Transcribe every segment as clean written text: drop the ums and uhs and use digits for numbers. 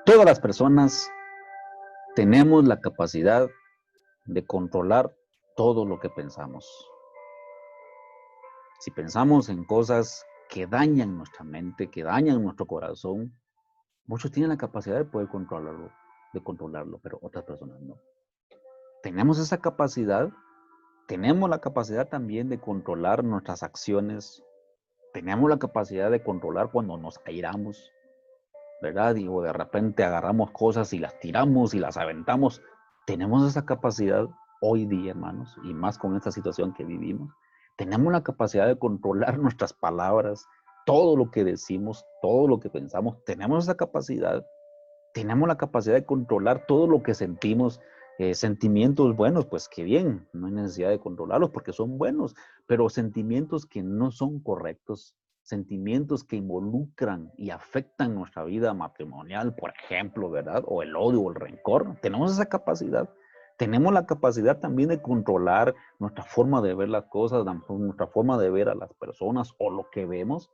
Todas las personas tenemos la capacidad de controlar todo lo que pensamos. Si pensamos en cosas que dañan nuestra mente, que dañan nuestro corazón, muchos tienen la capacidad de poder controlarlo, pero otras personas no. Tenemos esa capacidad, tenemos la capacidad también de controlar nuestras acciones, tenemos la capacidad de controlar cuando nos airamos, ¿verdad? O de repente agarramos cosas y las tiramos y las aventamos. Tenemos esa capacidad hoy día, hermanos, y más con esta situación que vivimos. Tenemos la capacidad de controlar nuestras palabras, todo lo que decimos, todo lo que pensamos. Tenemos esa capacidad. Tenemos la capacidad de controlar todo lo que sentimos. Sentimientos buenos, pues qué bien, no hay necesidad de controlarlos porque son buenos, pero sentimientos que no son correctos, sentimientos que involucran y afectan nuestra vida matrimonial, por ejemplo, ¿verdad? O el odio o el rencor, tenemos esa capacidad. Tenemos la capacidad también de controlar nuestra forma de ver las cosas, nuestra forma de ver a las personas o lo que vemos.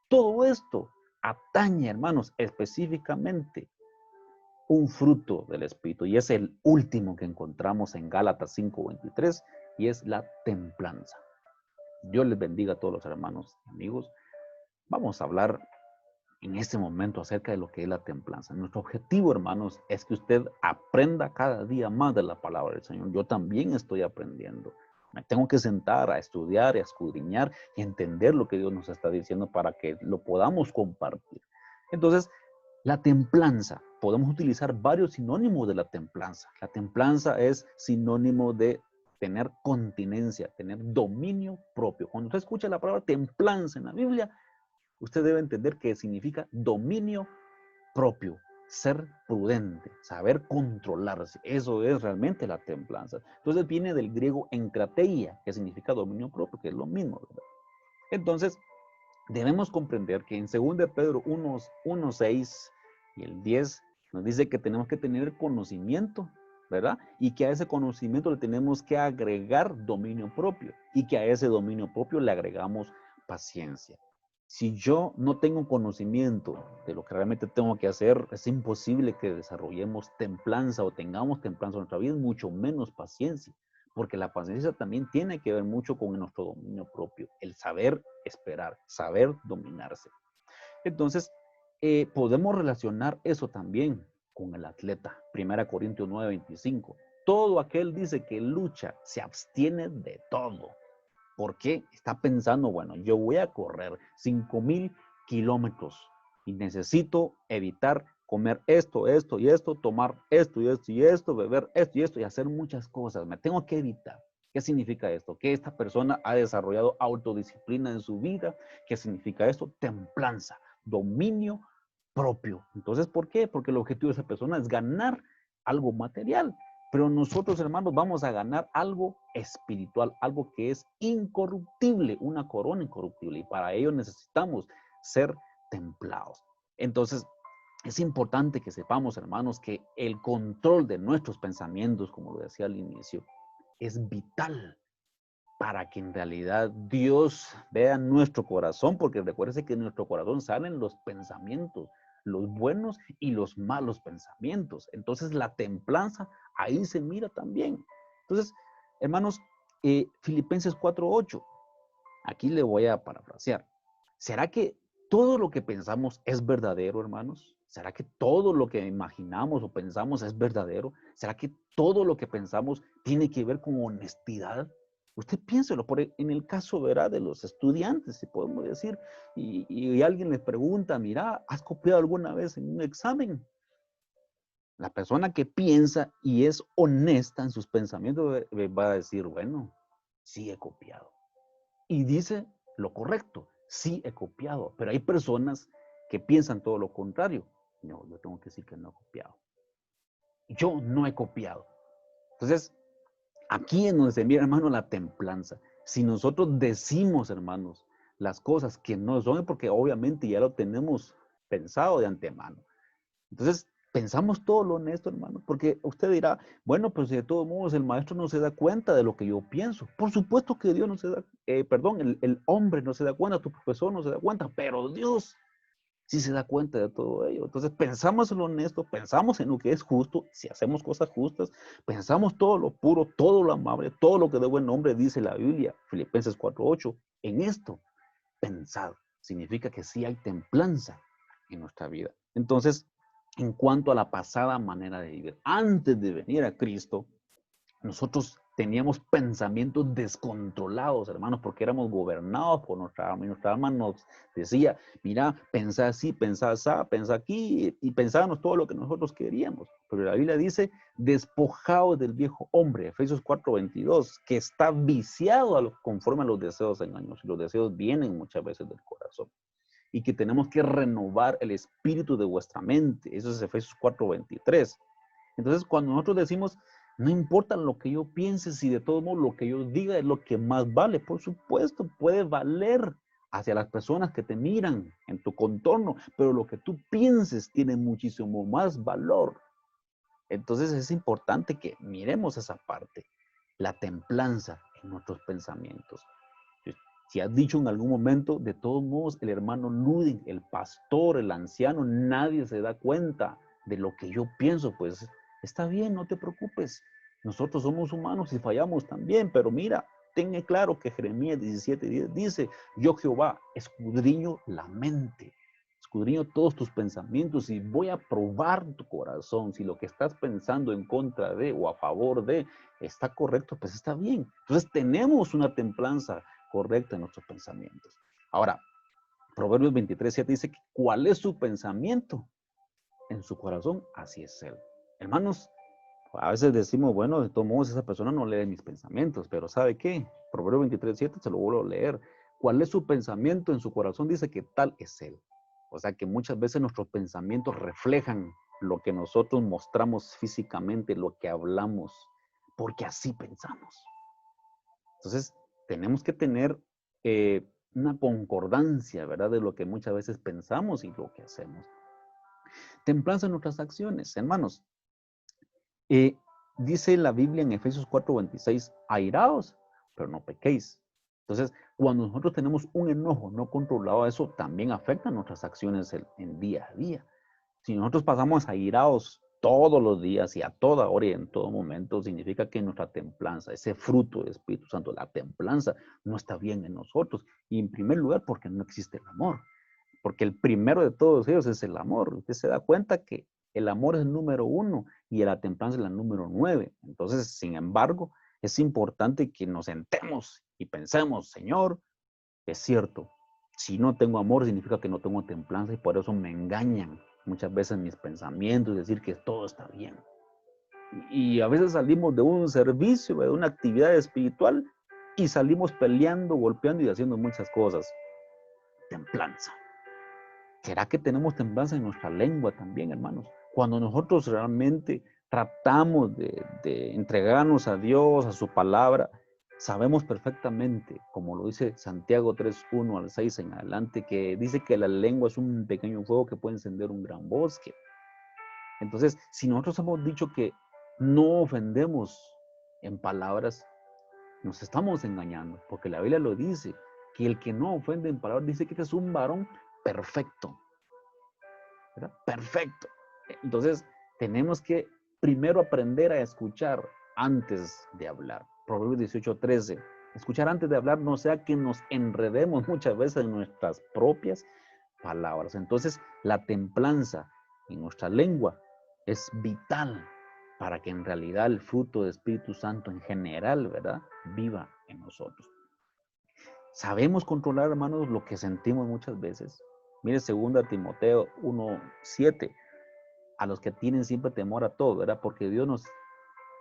Todo esto atañe, hermanos, específicamente un fruto del Espíritu, y es el último que encontramos en Gálatas 5:23, y es la templanza. Dios les bendiga a todos los hermanos y amigos. Vamos a hablar en este momento acerca de lo que es la templanza. Nuestro objetivo, hermanos, es que usted aprenda cada día más de la palabra del Señor. Yo también estoy aprendiendo. Me tengo que sentar a estudiar, a escudriñar y entender lo que Dios nos está diciendo para que lo podamos compartir. Entonces, la templanza, podemos utilizar varios sinónimos de la templanza. La templanza es sinónimo de tener continencia, tener dominio propio. Cuando usted escucha la palabra templanza en la Biblia, usted debe entender que significa dominio propio, ser prudente, saber controlarse. Eso es realmente la templanza. Entonces viene del griego enkrateia, que significa dominio propio, que es lo mismo, ¿verdad? Entonces, debemos comprender que en 2 de Pedro 1:6 y el 10 nos dice que tenemos que tener conocimiento, ¿verdad? Y que a ese conocimiento le tenemos que agregar dominio propio y que a ese dominio propio le agregamos paciencia. Si yo no tengo conocimiento de lo que realmente tengo que hacer, es imposible que desarrollemos templanza o tengamos templanza en nuestra vida, mucho menos paciencia, porque la paciencia también tiene que ver mucho con nuestro dominio propio, el saber esperar, saber dominarse. Entonces, podemos relacionar eso también con el atleta. 1 Corintios 9:25. Todo aquel dice que lucha, se abstiene de todo. ¿Por qué? Está pensando, bueno, yo voy a correr 5,000 kilómetros y necesito evitar comer esto, esto y esto, tomar esto y esto y esto, beber esto y esto y hacer muchas cosas. Me tengo que evitar. ¿Qué significa esto? Que esta persona ha desarrollado autodisciplina en su vida. ¿Qué significa esto? Templanza, dominio propio. Entonces, ¿por qué? Porque el objetivo de esa persona es ganar algo material. Pero nosotros, hermanos, vamos a ganar algo espiritual, algo que es incorruptible, una corona incorruptible. Y para ello necesitamos ser templados. Entonces, es importante que sepamos, hermanos, que el control de nuestros pensamientos, como lo decía al inicio, es vital para que en realidad Dios vea nuestro corazón, porque recuérdese que en nuestro corazón salen los pensamientos, los buenos y los malos pensamientos. Entonces la templanza ahí se mira también. Entonces, hermanos, Filipenses 4:8, aquí le voy a parafrasear. ¿Será que todo lo que pensamos es verdadero, hermanos? ¿Será que todo lo que imaginamos o pensamos es verdadero? ¿Será que todo lo que pensamos tiene que ver con honestidad? Usted piénselo, en el caso, ¿verdad?, de los estudiantes, si podemos decir, y alguien les pregunta, mira, ¿has copiado alguna vez en un examen? La persona que piensa y es honesta en sus pensamientos va a decir, bueno, sí he copiado. Y dice lo correcto, sí he copiado, pero hay personas que piensan todo lo contrario. No, yo tengo que decir que no he copiado. Yo no he copiado. Entonces, aquí es donde se mira, hermano, la templanza. Si nosotros decimos, hermanos, las cosas que no son, es porque obviamente ya lo tenemos pensado de antemano. Entonces, pensamos todo lo honesto, hermano, porque usted dirá, bueno, pues de todos modos el maestro no se da cuenta de lo que yo pienso. Por supuesto que Dios no se da, el hombre no se da cuenta, tu profesor no se da cuenta, pero Dios, Si se da cuenta de todo ello. Entonces pensamos en lo honesto, pensamos en lo que es justo, si hacemos cosas justas, pensamos todo lo puro, todo lo amable, todo lo que de buen nombre dice la Biblia, Filipenses 4:8. En esto, pensad, significa que sí hay templanza en nuestra vida. Entonces, en cuanto a la pasada manera de vivir, antes de venir a Cristo, nosotros teníamos pensamientos descontrolados, hermanos, porque éramos gobernados por nuestra alma. Y nuestra alma nos decía, mira, pensá así, pensá así, pensá aquí, y pensábamos todo lo que nosotros queríamos. Pero la Biblia dice, despojados del viejo hombre, Efesios 4:22, que está viciado conforme a los deseos engañosos. Y los deseos vienen muchas veces del corazón. Y que tenemos que renovar el espíritu de vuestra mente. Eso es Efesios 4:23. Entonces, cuando nosotros decimos, no importa lo que yo piense, si de todo modo lo que yo diga es lo que más vale, por supuesto, puede valer hacia las personas que te miran en tu contorno, pero lo que tú pienses tiene muchísimo más valor. Entonces es importante que miremos esa parte, la templanza en nuestros pensamientos. Si has dicho en algún momento, de todos modos, el hermano Ludwig, el pastor, el anciano, nadie se da cuenta de lo que yo pienso, pues está bien, no te preocupes. Nosotros somos humanos y fallamos también, pero mira, tenga claro que Jeremías 17:10 dice, yo Jehová escudriño la mente, escudriño todos tus pensamientos y voy a probar tu corazón. Si lo que estás pensando en contra de o a favor de está correcto, pues está bien. Entonces tenemos una templanza correcta en nuestros pensamientos. Ahora, Proverbios 23:7 dice que cuál es su pensamiento en su corazón, así es él. Hermanos, a veces decimos, bueno, de todos modos esa persona no lee mis pensamientos, pero ¿sabe qué? Proverbios 23:7 se lo vuelvo a leer. ¿Cuál es su pensamiento en su corazón? Dice que tal es él. O sea que muchas veces nuestros pensamientos reflejan lo que nosotros mostramos físicamente, lo que hablamos, porque así pensamos. Entonces, tenemos que tener una concordancia, ¿verdad? De lo que muchas veces pensamos y lo que hacemos. Templanza en nuestras acciones, hermanos. Dice la Biblia en Efesios 4:26, airaos, pero no pequéis. Entonces, cuando nosotros tenemos un enojo no controlado, eso también afecta nuestras acciones en día a día. Si nosotros pasamos airados todos los días y a toda hora y en todo momento, significa que nuestra templanza, ese fruto del Espíritu Santo, la templanza, no está bien en nosotros. Y en primer lugar, porque no existe el amor. Porque el primero de todos ellos es el amor. Usted se da cuenta que el amor es el número 1 y la templanza es la número 9. Entonces, sin embargo, es importante que nos sentemos y pensemos, Señor, es cierto, si no tengo amor significa que no tengo templanza y por eso me engañan muchas veces mis pensamientos, decir que todo está bien. Y a veces salimos de un servicio, de una actividad espiritual y salimos peleando, golpeando y haciendo muchas cosas. Templanza. ¿Será que tenemos templanza en nuestra lengua también, hermanos? Cuando nosotros realmente tratamos de entregarnos a Dios, a su palabra, sabemos perfectamente, como lo dice Santiago 3:1 al 6 en adelante, que dice que la lengua es un pequeño fuego que puede encender un gran bosque. Entonces, si nosotros hemos dicho que no ofendemos en palabras, nos estamos engañando, porque la Biblia lo dice, que el que no ofende en palabras dice que este es un varón perfecto, ¿verdad? Perfecto. Entonces, tenemos que primero aprender a escuchar antes de hablar. Proverbios 18:13. Escuchar antes de hablar, no sea que nos enredemos muchas veces en nuestras propias palabras. Entonces, la templanza en nuestra lengua es vital para que en realidad el fruto del Espíritu Santo en general, ¿verdad?, viva en nosotros. Sabemos controlar, hermanos, lo que sentimos muchas veces. Mire 2 Timoteo 1:7. A los que tienen siempre temor a todo, ¿verdad? Porque Dios nos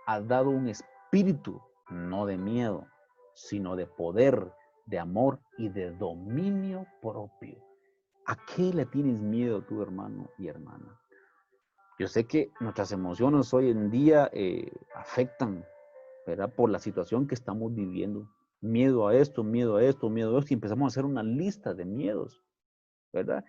ha dado un espíritu, no de miedo, sino de poder, de amor y de dominio propio. ¿A qué le tienes miedo tú, hermano y hermana? Yo sé que nuestras emociones hoy en día afectan, ¿verdad? Por la situación que estamos viviendo. Miedo a esto, miedo a esto, miedo a esto, y empezamos a hacer una lista de miedos, ¿verdad?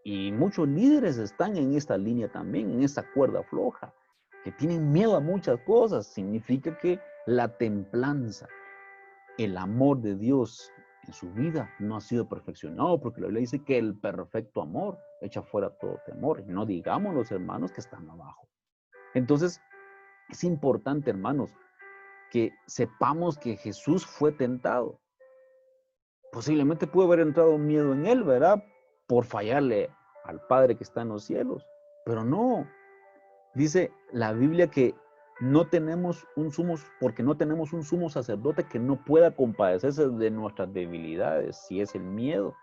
Y muchos líderes están en esta línea también, en esta cuerda floja, que tienen miedo a muchas cosas. Significa que la templanza, el amor de Dios en su vida no ha sido perfeccionado, porque la Biblia dice que el perfecto amor echa fuera todo temor. Y no digamos los hermanos que están abajo. Entonces, es importante, hermanos, que sepamos que Jesús fue tentado. Posiblemente pudo haber entrado miedo en él, ¿verdad? Por fallarle al Padre que está en los cielos. Pero no. Dice la Biblia que no tenemos porque no tenemos un sumo sacerdote que no pueda compadecerse de nuestras debilidades, si es el miedo.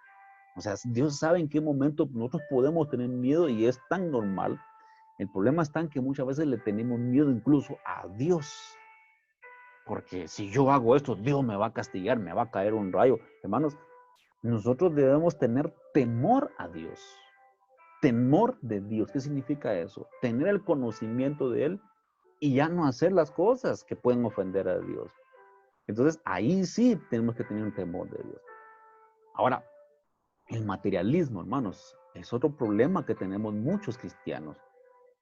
O sea, Dios sabe en qué momento nosotros podemos tener miedo y es tan normal. El problema está en que muchas veces le tenemos miedo incluso a Dios. Porque si yo hago esto, Dios me va a castigar, me va a caer un rayo. Hermanos, nosotros debemos tener temor a Dios. Temor de Dios. ¿Qué significa eso? Tener el conocimiento de Él y ya no hacer las cosas que pueden ofender a Dios. Entonces, ahí sí tenemos que tener un temor de Dios. Ahora, el materialismo, hermanos, es otro problema que tenemos muchos cristianos.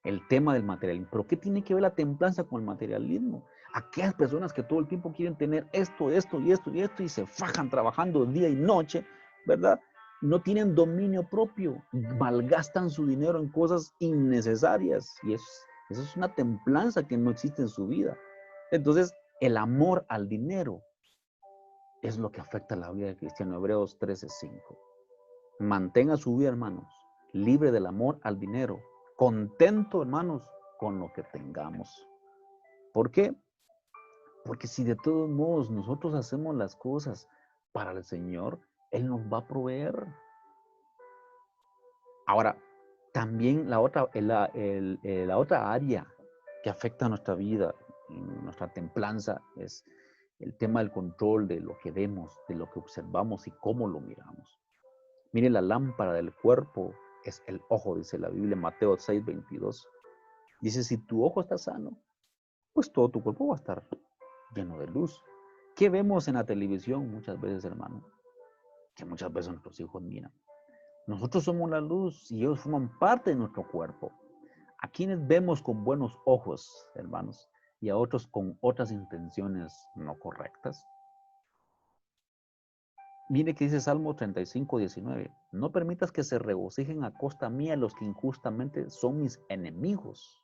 El tema del materialismo. ¿Pero qué tiene que ver la templanza con el materialismo? Aquellas personas que todo el tiempo quieren tener esto, esto y esto y esto y se fajan trabajando día y noche, ¿verdad? No tienen dominio propio, malgastan su dinero en cosas innecesarias y eso es una templanza que no existe en su vida. Entonces, el amor al dinero es lo que afecta la vida del cristiano. Hebreos 13:5. Mantenga su vida, hermanos, libre del amor al dinero, contento, hermanos, con lo que tengamos. ¿Por qué? Porque si de todos modos nosotros hacemos las cosas para el Señor, Él nos va a proveer. Ahora, también la otra área que afecta a nuestra vida, nuestra templanza, es el tema del control de lo que vemos, de lo que observamos y cómo lo miramos. Mire, la lámpara del cuerpo es el ojo, dice la Biblia en Mateo 6:22. Dice, si tu ojo está sano, pues todo tu cuerpo va a estar lleno de luz. ¿Qué vemos en la televisión muchas veces, hermano? Que muchas veces nuestros hijos miran. Nosotros somos la luz y ellos forman parte de nuestro cuerpo. A quienes vemos con buenos ojos, hermanos, y a otros con otras intenciones no correctas. Mire que dice Salmo 35:19. No permitas que se regocijen a costa mía los que injustamente son mis enemigos,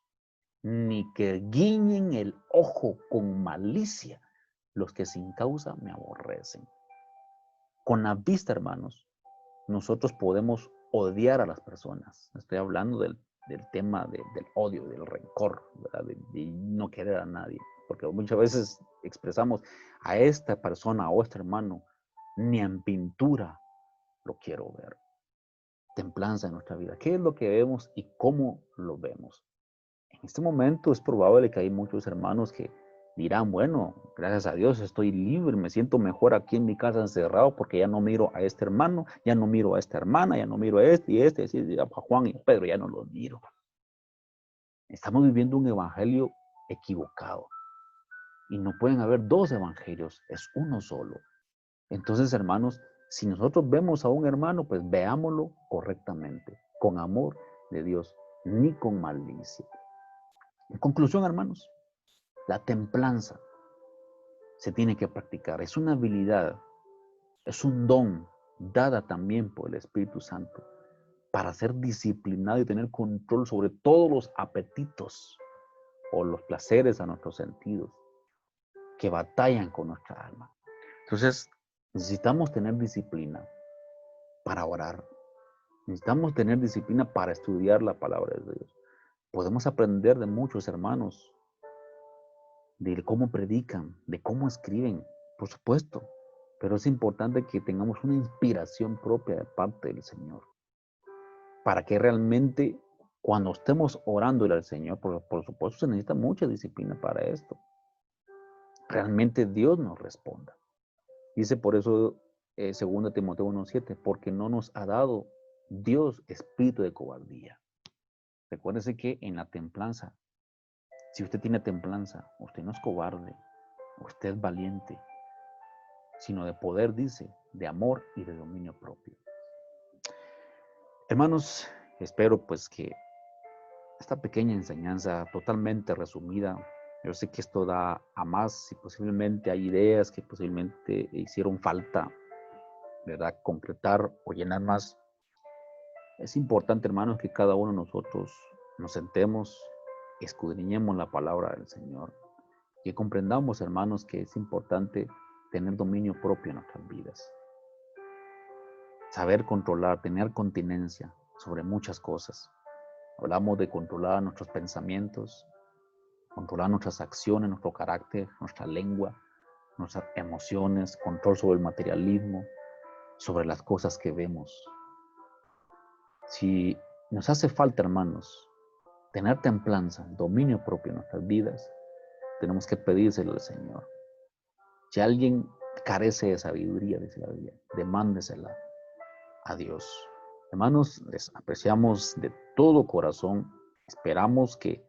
ni que guiñen el ojo con malicia los que sin causa me aborrecen. Con la vista, hermanos, nosotros podemos odiar a las personas. Estoy hablando del tema del odio, del rencor, ¿verdad? De no querer a nadie. Porque muchas veces expresamos a esta persona o a este hermano, ni en pintura lo quiero ver. Templanza en nuestra vida. ¿Qué es lo que vemos y cómo lo vemos? En este momento es probable que hay muchos hermanos que dirán, bueno, gracias a Dios estoy libre, me siento mejor aquí en mi casa encerrado porque ya no miro a este hermano, ya no miro a esta hermana, ya no miro a este y este, a Juan y a Pedro, ya no los miro. Estamos viviendo un evangelio equivocado y no pueden haber dos evangelios, es uno solo. Entonces, hermanos, si nosotros vemos a un hermano, pues veámoslo correctamente, con amor de Dios, ni con malicia. En conclusión, hermanos, la templanza se tiene que practicar. Es una habilidad, es un don dada también por el Espíritu Santo para ser disciplinado y tener control sobre todos los apetitos o los placeres a nuestros sentidos que batallan con nuestra alma. Entonces, necesitamos tener disciplina para orar. Necesitamos tener disciplina para estudiar la palabra de Dios. Podemos aprender de muchos hermanos, de cómo predican, de cómo escriben, por supuesto. Pero es importante que tengamos una inspiración propia de parte del Señor. Para que realmente cuando estemos orándole al Señor, por supuesto se necesita mucha disciplina para esto. Realmente Dios nos responda. Dice por eso 2 Timoteo 1:7, porque no nos ha dado Dios espíritu de cobardía. Recuérdese que en la templanza, si usted tiene templanza, usted no es cobarde, usted es valiente, sino de poder, dice, de amor y de dominio propio. Hermanos, espero pues que esta pequeña enseñanza totalmente resumida, yo sé que esto da a más y posiblemente hay ideas que posiblemente hicieron falta ¿verdad? Concretar o llenar más. Es importante, hermanos, que cada uno de nosotros nos sentemos, escudriñemos la palabra del Señor y comprendamos, hermanos, que es importante tener dominio propio en nuestras vidas. Saber controlar, tener continencia sobre muchas cosas. Hablamos de controlar nuestros pensamientos, controlar nuestras acciones, nuestro carácter, nuestra lengua, nuestras emociones, control sobre el materialismo, sobre las cosas que vemos. Si nos hace falta, hermanos, tener templanza, dominio propio en nuestras vidas, tenemos que pedírselo al Señor. Si alguien carece de sabiduría, dice la Biblia, demándesela a Dios. Hermanos, les apreciamos de todo corazón. Esperamos que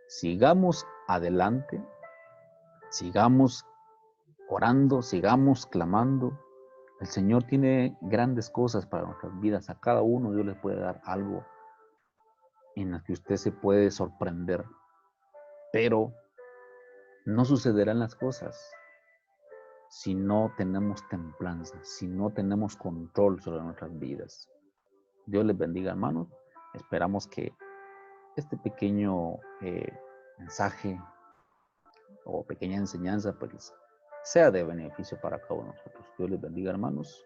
sigamos adelante, sigamos orando, sigamos clamando. El Señor tiene grandes cosas para nuestras vidas. A cada uno Dios les puede dar algo en el que usted se puede sorprender, pero no sucederán las cosas si no tenemos templanza, si no tenemos control sobre nuestras vidas. Dios les bendiga, hermanos. Esperamos que este pequeño mensaje o pequeña enseñanza pues sea de beneficio para cada uno de nosotros. Dios les bendiga, hermanos.